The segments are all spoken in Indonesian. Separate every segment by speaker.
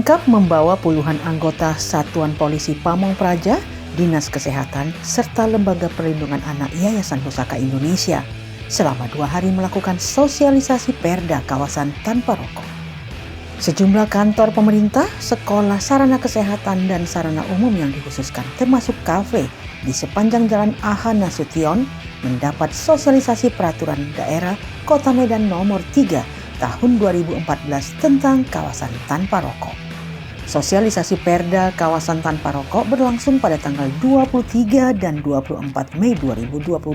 Speaker 1: lengkap membawa puluhan anggota Satuan Polisi Pamong Praja, Dinas Kesehatan, serta Lembaga Perlindungan Anak Yayasan Pusaka Indonesia selama 2 hari melakukan sosialisasi Perda kawasan tanpa rokok. Sejumlah kantor pemerintah, sekolah, sarana kesehatan, dan sarana umum yang dikhususkan termasuk kafe di sepanjang Jalan AH Nasution mendapat sosialisasi peraturan daerah Kota Medan nomor 3 tahun 2014 tentang kawasan tanpa rokok. Sosialisasi Perda kawasan tanpa rokok berlangsung pada tanggal 23 dan 24 Mei 2022,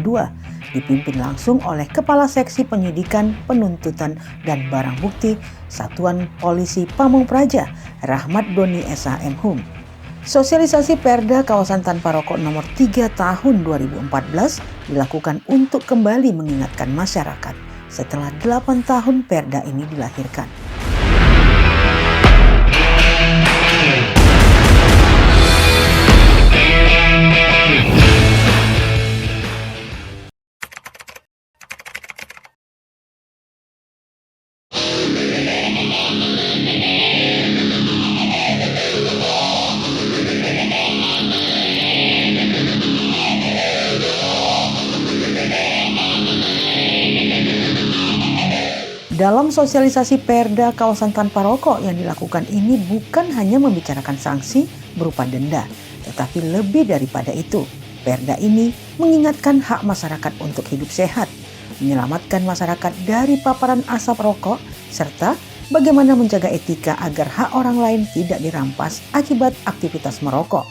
Speaker 1: dipimpin langsung oleh Kepala Seksi Penyidikan, Penuntutan, dan Barang Bukti Satuan Polisi Pamong Praja, Rahmat Doni S.H.M. Hum. Sosialisasi Perda kawasan tanpa rokok nomor 3 tahun 2014 dilakukan untuk kembali mengingatkan masyarakat setelah 8 tahun Perda ini dilahirkan. Dalam sosialisasi Perda kawasan tanpa rokok yang dilakukan ini bukan hanya membicarakan sanksi berupa denda, tetapi lebih daripada itu. Perda ini mengingatkan hak masyarakat untuk hidup sehat, menyelamatkan masyarakat dari paparan asap rokok, serta bagaimana menjaga etika agar hak orang lain tidak dirampas akibat aktivitas merokok.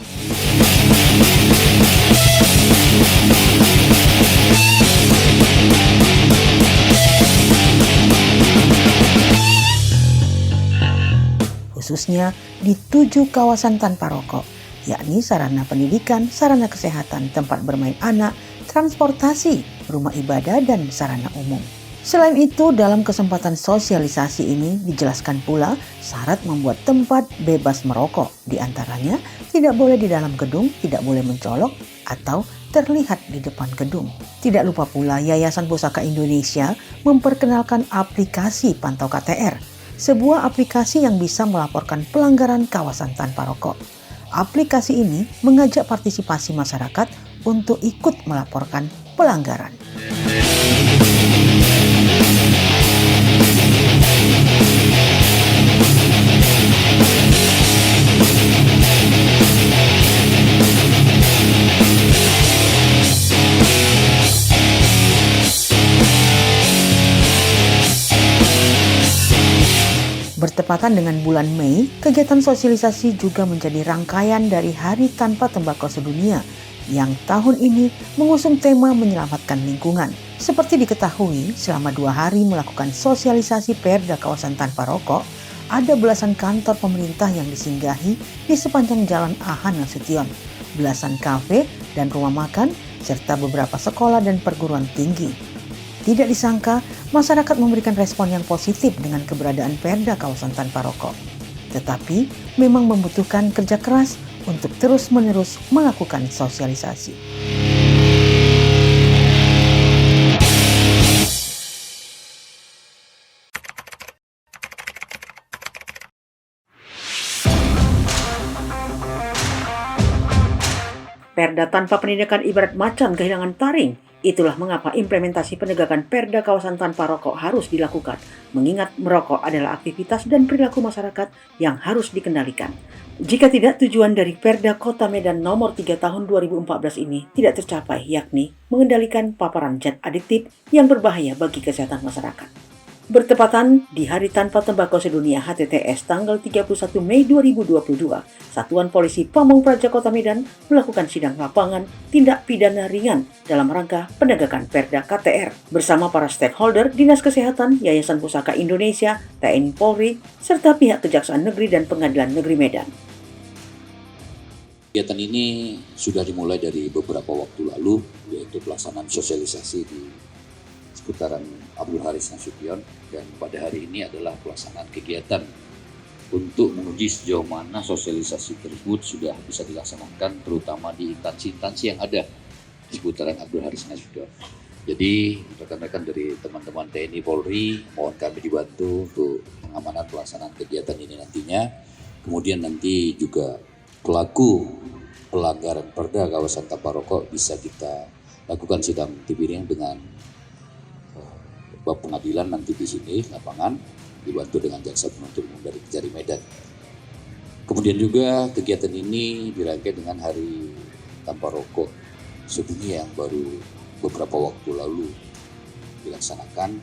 Speaker 1: Khususnya di 7 kawasan tanpa rokok, yakni sarana pendidikan, sarana kesehatan, tempat bermain anak, transportasi, rumah ibadah, dan sarana umum. Selain itu, dalam kesempatan sosialisasi ini dijelaskan pula syarat membuat tempat bebas merokok. Di antaranya, tidak boleh di dalam gedung, tidak boleh mencolok, atau terlihat di depan gedung. Tidak lupa pula Yayasan Pusaka Indonesia memperkenalkan aplikasi Pantau KTR, sebuah aplikasi yang bisa melaporkan pelanggaran kawasan tanpa rokok. Aplikasi ini mengajak partisipasi masyarakat untuk ikut melaporkan pelanggaran. Bertepatan dengan bulan Mei, kegiatan sosialisasi juga menjadi rangkaian dari Hari Tanpa Tembakau Sedunia yang tahun ini mengusung tema menyelamatkan lingkungan. Seperti diketahui, selama 2 hari melakukan sosialisasi Perda kawasan tanpa rokok, ada belasan kantor pemerintah yang disinggahi di sepanjang Jalan AH Nasution, belasan kafe dan rumah makan, serta beberapa sekolah dan perguruan tinggi. Tidak disangka, masyarakat memberikan respon yang positif dengan keberadaan Perda kawasan tanpa rokok. Tetapi memang membutuhkan kerja keras untuk terus-menerus melakukan sosialisasi. Perda tanpa pendidikan ibarat macan kehilangan taring. Itulah mengapa implementasi penegakan Perda kawasan tanpa rokok harus dilakukan, mengingat merokok adalah aktivitas dan perilaku masyarakat yang harus dikendalikan. Jika tidak, tujuan dari Perda Kota Medan nomor 3 tahun 2014 ini tidak tercapai, yakni mengendalikan paparan zat adiktif yang berbahaya bagi kesehatan masyarakat. Bertepatan di Hari Tanpa Tembakau Sedunia HTTS tanggal 31 Mei 2022, Satuan Polisi Pamong Praja Kota Medan melakukan sidang lapangan tindak pidana ringan dalam rangka penegakan Perda KTR bersama para stakeholder Dinas Kesehatan, Yayasan Pusaka Indonesia, TNI Polri, serta pihak Kejaksaan Negeri dan Pengadilan Negeri Medan.
Speaker 2: Kegiatan ini sudah dimulai dari beberapa waktu lalu, yaitu pelaksanaan sosialisasi di seputaran Abdul Haris Nasution, dan pada hari ini adalah pelaksanaan kegiatan untuk menguji sejauh mana sosialisasi tersebut sudah bisa dilaksanakan, terutama di instansi-instansi yang ada di seputaran Abdul Haris Nasution. Jadi rekan-rekan dari teman-teman TNI Polri mohon kami dibantu untuk pengamanan pelaksanaan kegiatan ini nantinya. Kemudian nanti juga pelaku pelanggaran perda kawasan tanpa rokok bisa kita lakukan sidang tipidum dengan pengadilan nanti di sini lapangan dibantu dengan jaksa penuntut umum dari Kejari Medan. Kemudian juga kegiatan ini dirangkai dengan Hari Tanpa Rokok Sedunia yang baru beberapa waktu lalu dilaksanakan.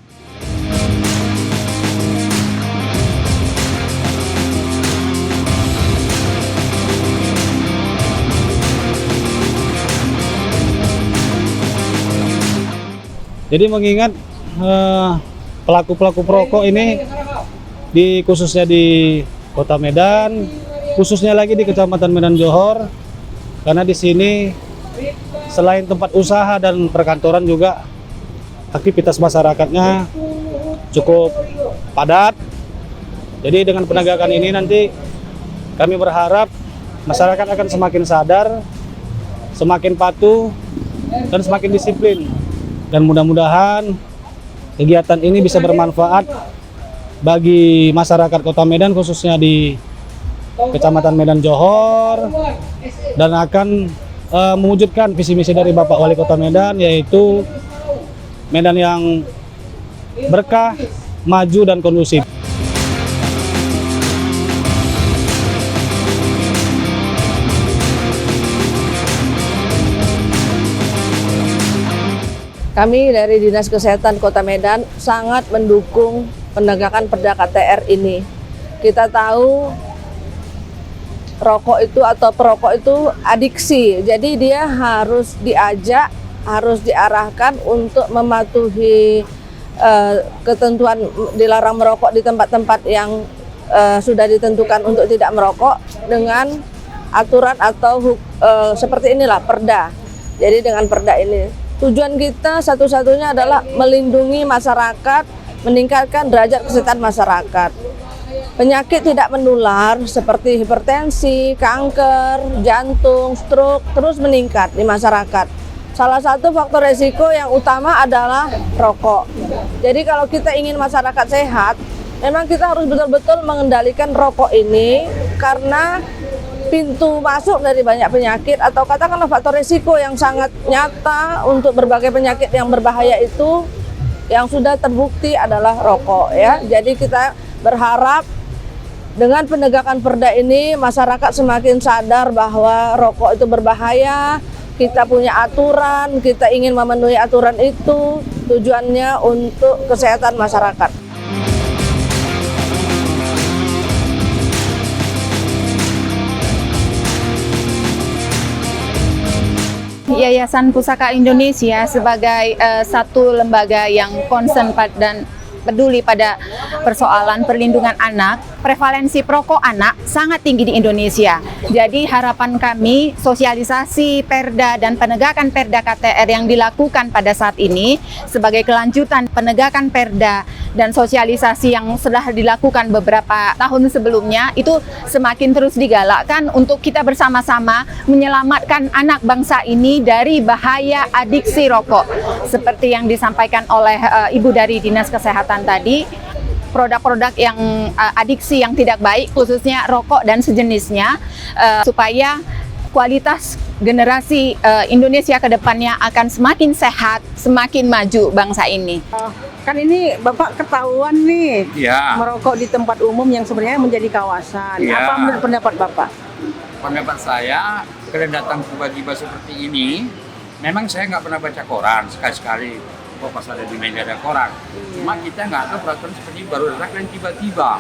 Speaker 3: Jadi mengingat pelaku-pelaku perokok ini khususnya di Kota Medan, khususnya lagi di Kecamatan Medan Johor, karena di sini selain tempat usaha dan perkantoran juga aktivitas masyarakatnya cukup padat. Jadi dengan penegakan ini nanti kami berharap masyarakat akan semakin sadar, semakin patuh, dan semakin disiplin. Dan mudah-mudahan kegiatan ini bisa bermanfaat bagi masyarakat Kota Medan, khususnya di Kecamatan Medan Johor, dan akan mewujudkan visi misi dari Bapak Wali Kota Medan, yaitu Medan yang berkah, maju, dan kondusif.
Speaker 4: Kami dari Dinas Kesehatan Kota Medan sangat mendukung penegakan perda KTR ini. Kita tahu rokok itu atau perokok itu adiksi, jadi dia harus diajak, harus diarahkan untuk mematuhi ketentuan dilarang merokok di tempat-tempat yang sudah ditentukan untuk tidak merokok dengan aturan atau seperti inilah perda. Jadi dengan perda ini tujuan kita satu-satunya adalah melindungi masyarakat, meningkatkan derajat kesehatan masyarakat. Penyakit tidak menular seperti hipertensi, kanker, jantung, stroke terus meningkat di masyarakat. Salah satu faktor resiko yang utama adalah rokok. Jadi kalau kita ingin masyarakat sehat, memang kita harus betul-betul mengendalikan rokok ini, karena pintu masuk dari banyak penyakit atau katakanlah faktor risiko yang sangat nyata untuk berbagai penyakit yang berbahaya itu yang sudah terbukti adalah rokok ya. Jadi kita berharap dengan penegakan perda ini masyarakat semakin sadar bahwa rokok itu berbahaya. Kita punya aturan, kita ingin memenuhi aturan itu, tujuannya untuk kesehatan masyarakat.
Speaker 5: Yayasan Pusaka Indonesia sebagai satu lembaga yang concern dan peduli pada persoalan perlindungan anak, prevalensi perokok anak sangat tinggi di Indonesia. Jadi harapan kami sosialisasi perda dan penegakan perda KTR yang dilakukan pada saat ini sebagai kelanjutan penegakan perda dan sosialisasi yang sudah dilakukan beberapa tahun sebelumnya itu semakin terus digalakkan untuk kita bersama-sama menyelamatkan anak bangsa ini dari bahaya adiksi rokok. Seperti yang disampaikan oleh Ibu dari Dinas Kesehatan tadi, produk-produk yang adiksi yang tidak baik, khususnya rokok dan sejenisnya, supaya kualitas generasi Indonesia ke depannya akan semakin sehat, semakin maju bangsa ini.
Speaker 6: Kan ini Bapak ketahuan nih
Speaker 7: Ya.
Speaker 6: merokok di tempat umum yang sebenarnya menjadi kawasan.
Speaker 7: Ya.
Speaker 6: Apa menurut pendapat Bapak?
Speaker 7: Pendapat saya, kalau datang tiba-tiba seperti ini, memang saya nggak pernah baca koran sekali-sekali. Kok pas ada di media ada koran. Cuma kita nggak tahu peraturan seperti ini baru datang tiba-tiba.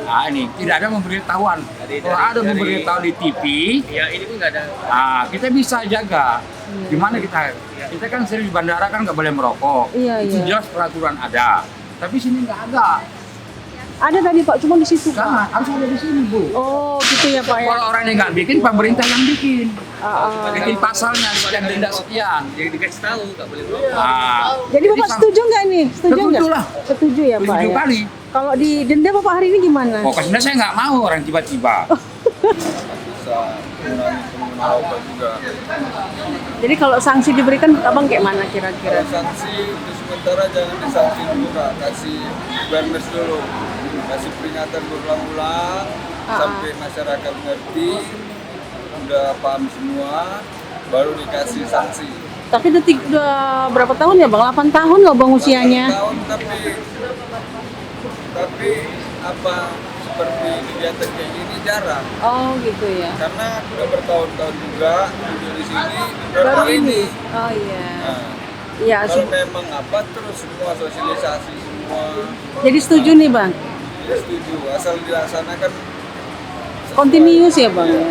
Speaker 7: Nah ini tidak ada memberitahuan. Kalau ada memberitahu di TV,
Speaker 8: Ya ini pun nggak ada.
Speaker 7: nah kita bisa jaga. Gimana kita kan sering di bandara kan nggak boleh merokok.
Speaker 6: Iya,
Speaker 7: Itu
Speaker 6: iya.
Speaker 7: jelas peraturan ada. Tapi sini nggak ada.
Speaker 6: Ada tadi Pak, cuma di situ Pak.
Speaker 7: Nah, harus ada di sini Bu.
Speaker 6: Oh gitu ya Pak ya.
Speaker 7: Kalau orang yang nggak bikin, pemerintah yang bikin. Bikin pasalnya sekian denda sekian.
Speaker 8: Jadi dikasih tahu nggak boleh merokok.
Speaker 7: Nah,
Speaker 6: Jadi Bapak setuju nggak nih? Setuju
Speaker 7: Setuju
Speaker 6: nggak?
Speaker 7: lah.
Speaker 6: Setuju ya Pak
Speaker 7: 7
Speaker 6: ya.
Speaker 7: kali.
Speaker 6: Kalau di denda Bapak hari ini gimana?
Speaker 7: Pokoknya saya nggak mau orang tiba-tiba.
Speaker 9: Bisa mengurangi pengguna rokok juga.
Speaker 6: Jadi kalau sanksi diberikan Abang kayak mana kira-kira?
Speaker 9: Sanksi untuk sementara jangan disanksi dulu Kak, kasih awareness dulu, kasih peringatan berulang-ulang. sampai masyarakat ngerti, udah paham semua, baru dikasih sanksi.
Speaker 6: Tapi udah berapa tahun ya Bang? 8 tahun loh Bang usianya.
Speaker 9: 8 tahun tapi apa seperti kegiatan kayak gini jarang.
Speaker 6: Oh gitu ya.
Speaker 9: Karena aku udah bertahun-tahun juga duduk di sini
Speaker 6: Baru
Speaker 9: kali
Speaker 6: ini. Oh iya.
Speaker 9: Nah,
Speaker 6: Iya.
Speaker 9: kalau memang apa terus semua sosialisasi semua.
Speaker 6: Jadi setuju nih Bang.
Speaker 9: Ya setuju, asal dilaksanakan
Speaker 6: Continuous ya Bang ya.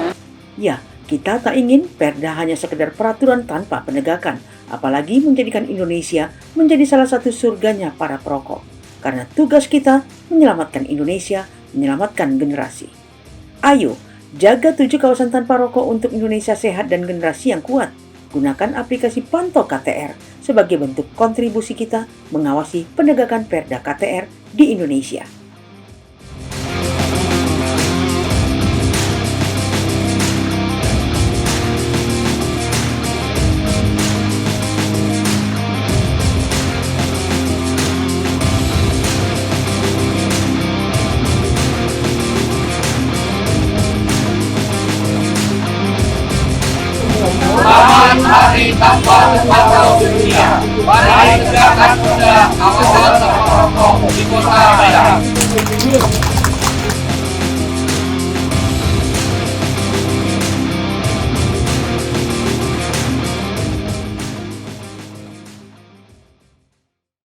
Speaker 1: Ya, kita tak ingin perda hanya sekedar peraturan tanpa penegakan, apalagi menjadikan Indonesia menjadi salah satu surganya para perokok. Karena tugas kita menyelamatkan Indonesia, menyelamatkan generasi. Ayo, jaga 7 kawasan tanpa rokok untuk Indonesia sehat dan generasi yang kuat. Gunakan aplikasi Pantau KTR sebagai bentuk kontribusi kita mengawasi penegakan perda KTR di Indonesia.
Speaker 7: Hari tanpa